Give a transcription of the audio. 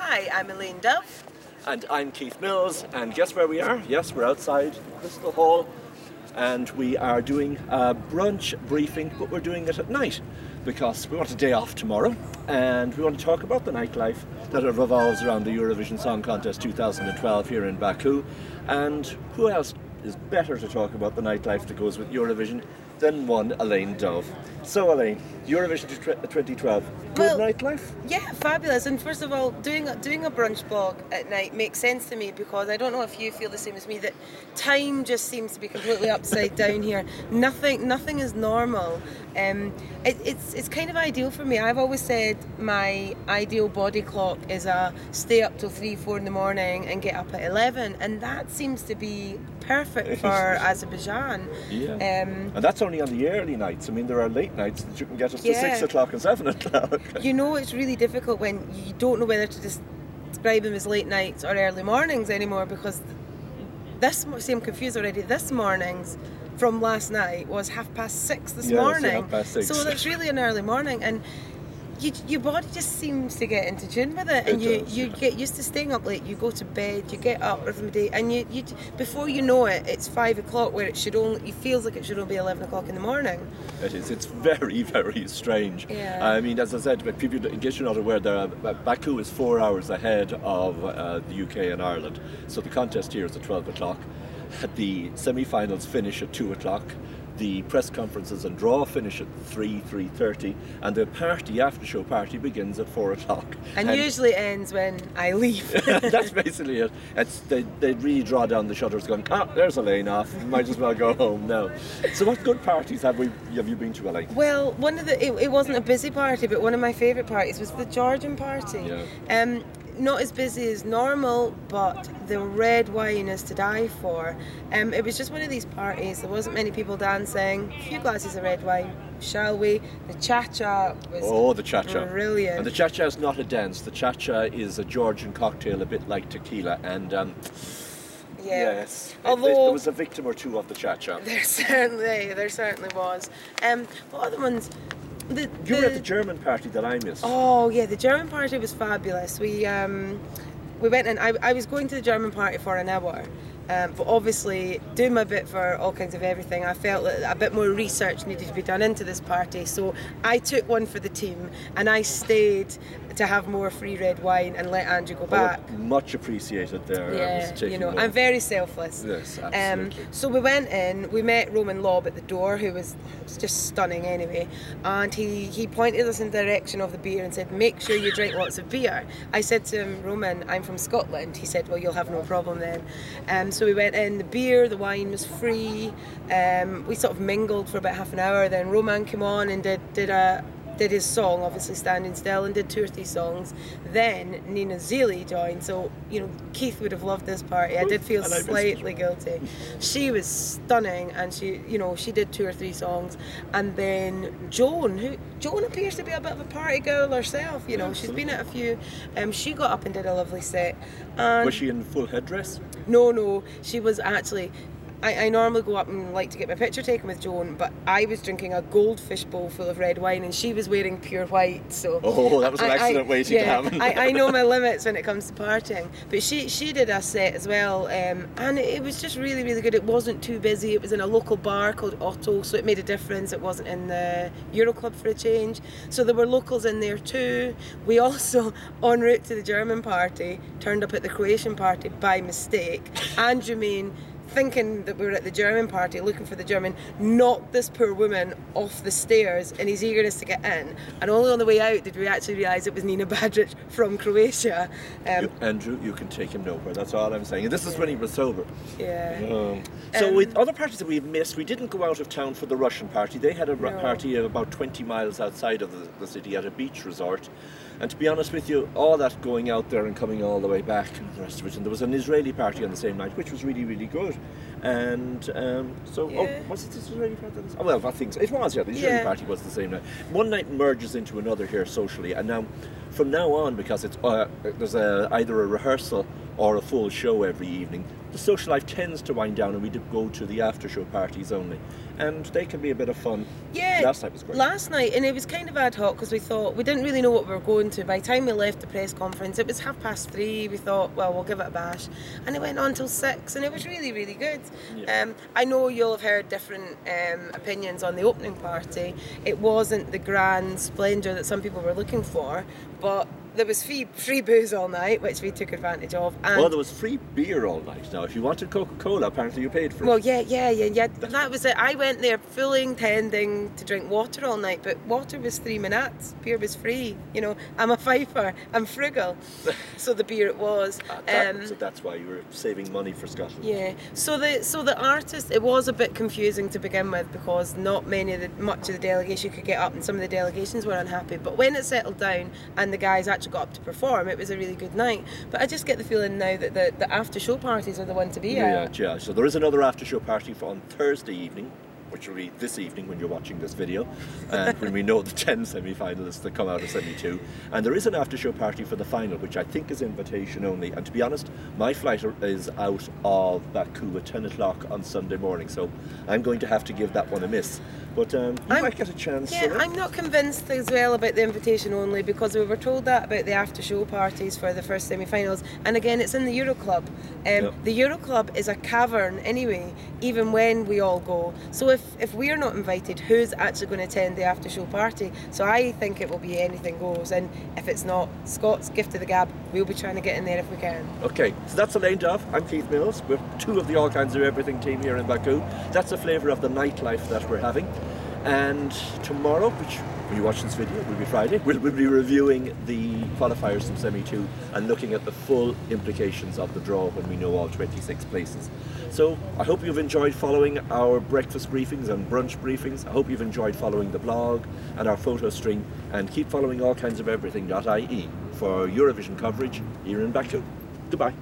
Hi, I'm Elaine Dove. And I'm Keith Mills, and guess where we are? Yes, we're outside Crystal Hall, and we are doing a brunch briefing, but we're doing it at night because we want a day off tomorrow, and we want to talk about the nightlife that revolves around the Eurovision Song Contest 2012 here in Baku. And who else is better to talk about the nightlife that goes with Eurovision than one Elaine Dove? So Elaine, Eurovision 2012, good nightlife? Yeah, fabulous. And first of all, doing a brunch blog at night makes sense to me because I don't know if you feel the same as me, that time just seems to be completely upside down here. Nothing is normal. It's kind of ideal for me. I've always said my ideal body clock is a stay up till 3-4 in the morning and get up at 11, and that seems to be perfect for Azerbaijan. Yeah. And that's only on the early nights. I mean, there are late nights that you can get us to 6 o'clock and 7 o'clock. You know, it's really difficult when you don't know whether to describe them as late nights or early mornings anymore, because I'm confused already. This morning's from last night was 6:30 this morning. So that's really an early morning, and your body just seems to get into tune with it, and you get used to staying up late. You go to bed, you get up rhythm of the day, and you before you know it, it's 5 o'clock where it feels like it should only be 11 o'clock in the morning. It is. It's very, very strange. Yeah. I mean, as I said, people, in case you're not aware, Baku is 4 hours ahead of the UK and Ireland. So the contest here is at 12 o'clock. The semi-finals finish at 2 o'clock. The press conferences and draw finish at 3:30, and the after-show party begins at 4 o'clock. And usually ends when I leave. That's basically it. They really draw down the shutters going, there's Elaine off, might as well go home now. So what good parties have you been to, Elaine? Well, it wasn't a busy party, but one of my favourite parties was the Georgian party. Yeah. Not as busy as normal, but the red wine is to die for. It was just one of these parties. There wasn't many people dancing. A few glasses of red wine, shall we? The cha-cha was the cha-cha. Brilliant. And the cha-cha is not a dance. The cha-cha is a Georgian cocktail, a bit like tequila. And yes, although there was a victim or two of the cha-cha. There certainly was. What other ones? You were at the German party that I missed. Oh yeah, the German party was fabulous. We went in. I was going to the German party for an hour, but obviously doing my bit for all kinds of everything, I felt that a bit more research needed to be done into this party. So I took one for the team, and I stayed to have more free red wine and let Andrew go back. Much appreciated there. Yeah, I'm very selfless. Yes, absolutely. So we went in, we met Roman Lobb at the door, who was just stunning anyway, and he pointed us in the direction of the beer and said, make sure you drink lots of beer. I said to him, Roman, I'm from Scotland. He said, well, you'll have no problem then. So we went in, the wine was free. We sort of mingled for about half an hour, then Roman came on and did his song, obviously Standing Still, and did 2 or 3 songs. Then Nina Zili joined, so Keith would have loved this party. I did feel slightly guilty. She was stunning, and she did 2 or 3 songs. And then Joan appears to be a bit of a party girl herself. She's been at a few. She got up and did a lovely set. And was she in full headdress? No, she was actually. I normally go up and like to get my picture taken with Joan, but I was drinking a goldfish bowl full of red wine and she was wearing pure white. So that was an excellent waiting to have. I know my limits when it comes to partying, but she did a set as well, and it was just really, really good. It wasn't too busy. It was in a local bar called Otto, so it made a difference. It wasn't in the Euroclub for a change, so there were locals in there too. We also, en route to the German party, turned up at the Croatian party by mistake. And Jermaine, thinking that we were at the German party, looking for the German, knocked this poor woman off the stairs in his eagerness to get in, and only on the way out did we actually realise it was Nina Badric from Croatia. Andrew, you can take him nowhere, that's all I'm saying. And this is when he was sober. Yeah. So with other parties that we've missed, we didn't go out of town for the Russian party. They had a party about 20 miles outside of the city at a beach resort. And to be honest with you, all that going out there and coming all the way back and the rest of it, and there was an Israeli party on the same night, which was really, really good. And was it the Israeli party? I think so. It was, the Israeli party was the same night. One night merges into another here socially, and now from now on, because it's there's either a rehearsal or a full show every evening, the social life tends to wind down and we go to the after show parties only. And they can be a bit of fun. Yeah, last night was great. Last night, and it was kind of ad hoc because we thought, we didn't really know what we were going to. By the time we left the press conference, it was 3:30. We thought, well, we'll give it a bash. And it went on till 6, and it was really, really good. Yeah. I know you'll have heard different opinions on the opening party. It wasn't the grand splendour that some people were looking for, but there was free booze all night, which we took advantage of. And well, there was free beer all night. Now, if you wanted Coca-Cola, apparently you paid for it. well, yeah. That was it. I went there fully intending to drink water all night, but water was 3 minutes. Beer was free. You know, I'm a fifer. I'm frugal. So the beer it was. So that's why you were saving money for Scotland. Yeah. So the artist, it was a bit confusing to begin with because not much of the delegation could get up, and some of the delegations were unhappy. But when it settled down and the guys actually got up to perform, it was a really good night. But I just get the feeling now that the after show parties are the one to be at. Yeah. So there is another after show party on Thursday evening, which will be this evening when you're watching this video, and when we know the 10 semi-finalists that come out of semi-2. And there is an after show party for the final, which I think is invitation only. And to be honest, my flight is out of Baku at 10 o'clock on Sunday morning, so I'm going to have to give that one a miss. But you might get a chance. Yeah, I'm not convinced as well about the invitation only, because we were told that about the after show parties for the first semi-finals, and again it's in the Euro Club. The Euro Club is a cavern anyway, even when we all go. So if we're not invited, who's actually going to attend the after show party? So I think it will be anything goes, and if it's not Scott's gift to the gab, we'll be trying to get in there if we can. Okay, so that's Elaine Duff. I'm Keith Mills. We're two of the All Kinds of Everything team here in Baku. That's a flavour of the nightlife that we're having. And tomorrow, which when you watch this video will be Friday, we'll be reviewing the qualifiers from semi-2 and looking at the full implications of the draw when we know all 26 places. So I hope you've enjoyed following our breakfast briefings and brunch briefings. I hope you've enjoyed following the blog and our photo stream, and keep following allkindsoferything.ie for Eurovision coverage here in Baku. Goodbye.